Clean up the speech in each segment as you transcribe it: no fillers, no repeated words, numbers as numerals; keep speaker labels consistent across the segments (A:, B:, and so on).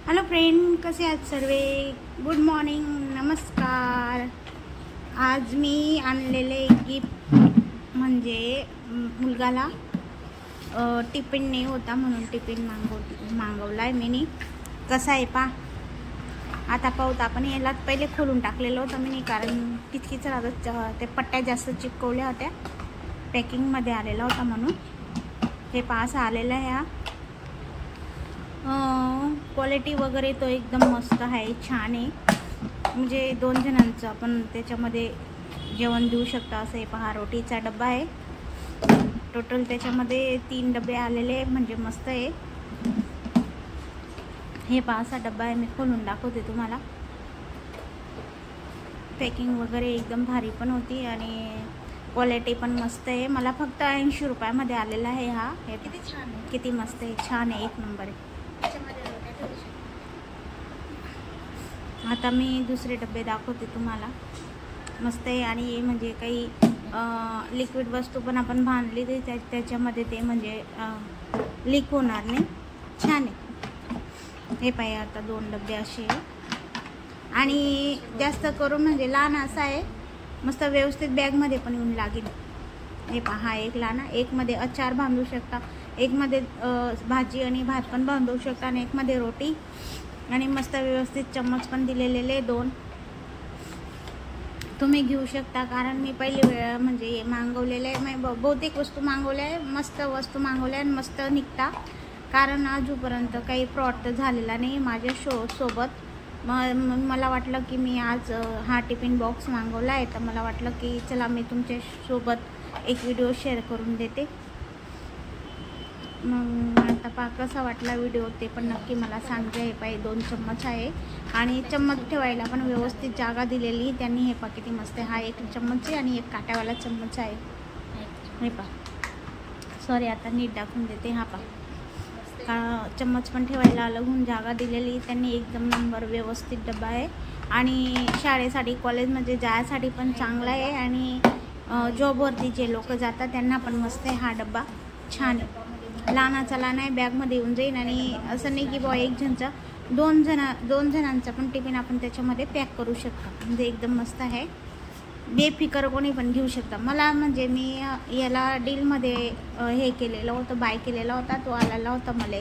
A: Hello friend, कसे आहात सर्वे? Good morning, नमस्कार. आज मी आणलेले गिफ्ट म्हणजे मुलगाला टिफिन नाही होता म्हणून टिफिन मागवला आहे मी. कसा आहे पा आता पाहूत आपण. याला पहिले खोलून टाकलेलं होतं मी, कारण किचकिच राहत ते पट्ट्या जास्त चिपकवल्या होत्या. पॅकिंगमध्ये आलेला होता म्हणून हे पा असं आलेलं आहे. हा क्वालिटी वगैरे तो एकदम मस्त आहे, छान आहे. म्हणजे 2 जणांचं आपण त्याच्यामध्ये जेवण देऊ शकता असं आहे. पहा, रोटीचा डब्बा आहे. टोटल त्याच्यामध्ये 3 डबे आलेले, म्हणजे मस्त आहे. हे पहा असा डब्बा आहे. मी खोलून दाखवते तुम्हाला. पॅकिंग वगैरे एकदम भारी पण होती आणि क्वालिटी पण मस्त आहे. मला फक्त 80 रुपयामध्ये आलेला आहे हा. हे किती छान आहे, किती मस्त आहे, छान आहे, 1 नंबर आहे. आता मी दुसरे डबे दाखवते तुम्हाला. मस्त आहे. आणि म्हणजे काही लिक्विड वस्तू पण आपण बांधली तर त्याच्यामध्ये ते म्हणजे लीक होणार नाही. छान आहे. हे पाहिजे. आता 2 डबे असे आणि जास्त करून म्हणजे लहान असा आहे. मस्त व्यवस्थित बॅगमध्ये पण येऊन लागेल. हे पहा, एक लहान, एकमध्ये अचार बांधू शकता, एकमध्ये भाजी आणि भात पण बांधू शकता आणि एकमध्ये रोटी. आणि मस्त व्यवस्थित चम्मच पण दिलेले 2 तुम्ही घेऊ शकता. कारण मी पहिली वेळ म्हणजे मागवलेलं आहे. मी बहुतेक वस्तू मागवल्या आहे, मस्त वस्तू मागवल्या आणि मस्त निघता. कारण अजूनपर्यंत काही फ्रॉड तर झालेला नाही माझ्या सोबत. मला वाटलं की मी आज हा टिफिन बॉक्स मागवला आहे, तर मला वाटलं की चला मी तुमच्यासोबत एक व्हिडिओ शेअर करून देते. मग आता पहा कसा वाटला व्हिडिओ ते पण नक्की मला सांगते. हे पाहिजे 2 चम्मच आहे आणि चम्मच ठेवायला पण व्यवस्थित जागा दिलेली त्यांनी. हे पहा किती मस्त आहे. हा 1 चम्मच आहे आणि एक काट्यावाला चम्मच आहे. हे पहा, सॉरी आता नीट दाखवून देते. हा पहा, चम्मच पण ठेवायला अलगून जागा दिलेली त्यांनी. एकदम नंबर व्यवस्थित डबा आहे आणि शाळेसाठी कॉलेजमध्ये जायसाठी पण चांगला आहे. आणि जॉबवरती जे लोक जातात त्यांना पण मस्त आहे हा डबा, छान आहे. लहानाचा लहान आहे, बॅगमध्ये येऊन जाईल. आणि असं नाही की बुवा 1 जणचा 2 जणांचा पण टिफिन आपण त्याच्यामध्ये पॅक करू शकतो. म्हणजे एकदम मस्त आहे. बेफिकर कोणी पण घेऊ शकता. मला म्हणजे मी याला डीलमध्ये हे केलेलं होतं, बाय केलेला होता. तो आलेला होता मला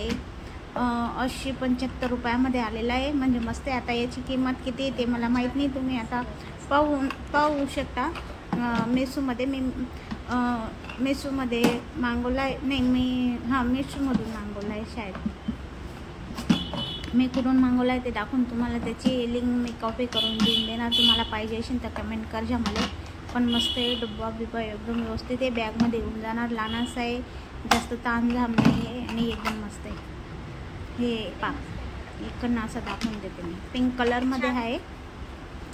A: 80-75 रुपयामध्ये आलेला आहे. म्हणजे मस्त आहे. आता याची किंमत किती आहे ते मला माहीत नाही. तुम्ही आता पाहू शकता. मेसूमध्ये मागवला आहे. नाही, मेसूमधून मागवला आहे शायद. मी कुठून मागवला आहे ते दाखवून तुम्हाला त्याची लिंक मी कॉपी करून देऊन देणार. तुम्हाला पाहिजे असेल तर कमेंट करजा मला. पण मस्त आहे. डब्बा बिब्बा एकदम व्यवस्थित आहे, बॅगमध्ये येऊन जाणार. लहानच आहे, जास्त ताणझाम नाही आहे आणि एकदम मस्त आहे. हे पा इकडनं असं दाखवून देते मी. पिंक कलरमध्ये आहे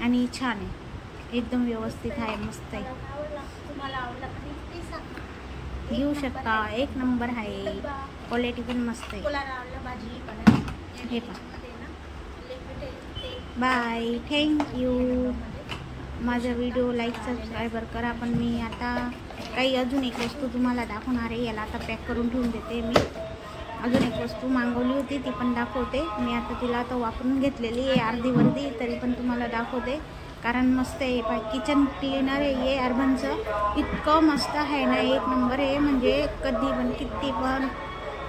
A: आणि छान आहे, एकदम व्यवस्थित आहे, मस्त आहे. घेऊ शकता, 1 नंबर आहे. क्वालिटी पण मस्त आहे. हे पहा. Bye, thank you. माझा व्हिडिओ लाईक सबस्क्राईबर करा. पण मी आता काही अजून एक वस्तू तुम्हाला दाखवणार आहे. याला आता पॅक करून ठेवून देते मी. अजून एक वस्तू मागवली होती ती पण दाखवते मी. आता तिला आता वापरून घेतलेली आहे अर्धी तरी पण तुम्हाला दाखवते. कारण मस्त आहे. किचन क्लीनर आहे हे अर्बनचं. इतकं मस्त आहे ना, 1 नंबर आहे. म्हणजे कधी पण किती पण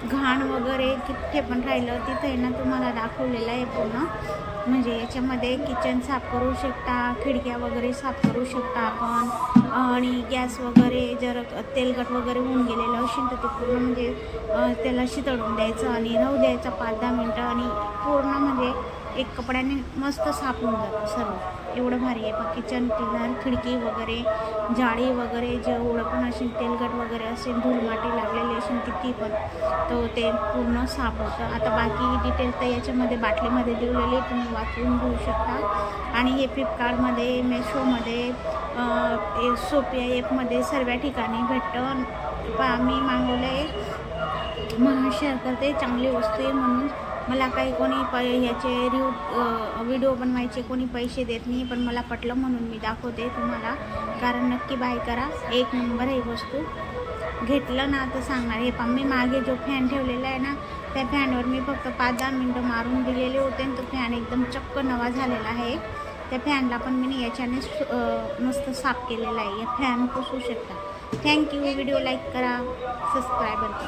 A: घाण वगैरे किती पण राहिलं तिथं आहे ना, तुम्हाला दाखवलेलं आहे पूर्ण. म्हणजे याच्यामध्ये किचन साफ करू शकता, खिडक्या वगैरे साफ करू शकता आपण. आणि गॅस वगैरे जर तेलकट वगैरे होऊन गेलेलं असेल तर ते पूर्ण म्हणजे त्याला शितळून द्यायचं आणि राहू द्यायचं 5-10 मिनटं. आणि पूर्ण म्हणजे एक कपड्याने मस्त साफ होऊन जातं सर्व. एवढं भारी आहे किचन क्लीनर. खिडकी वगैरे, जाळी वगैरे जेवढं पण असेल तेलकट वगैरे असेल, धूळमाटी लागलेली असेल किती पण, तो ते पूर्ण साफ होतं. आता बाकी डिटेल तर याच्यामध्ये बाटलीमध्ये दिलेली, तुम्ही वाचून घेऊ शकता. आणि हे फ्लिपकार्टमध्ये, मेशोमध्ये, सोफिया ॲपमध्ये सर्व ठिकाणी भेटतं. मी मागवलं आहे म्हणून शेअर करते. चांगली वस्तू आहे म्हणून. मला काही कोणी ह्याचे व्हिडिओ बनवायचे कोणी पैसे देत नाही, पण मला पटलं म्हणून मी दाखवते तुम्हाला. कारण नक्की बाय करा, 1 नंबर आहे वस्तू. घेतलं ना तर सांगणार. हे पहा, मी मागे जो फॅन ठेवलेला आहे ना त्या फॅनवर मी फक्त 5-10 मिनटं मारून दिलेले होते आणि तो फॅन एकदम चक्क नवा झालेला आहे. त्या फॅनला पण मी याच्याने मस्त साफ केलेला आहे. या फॅन पुसू शकता. थँक्यू. व्हिडिओ लाईक करा, सबस्क्राईब करा.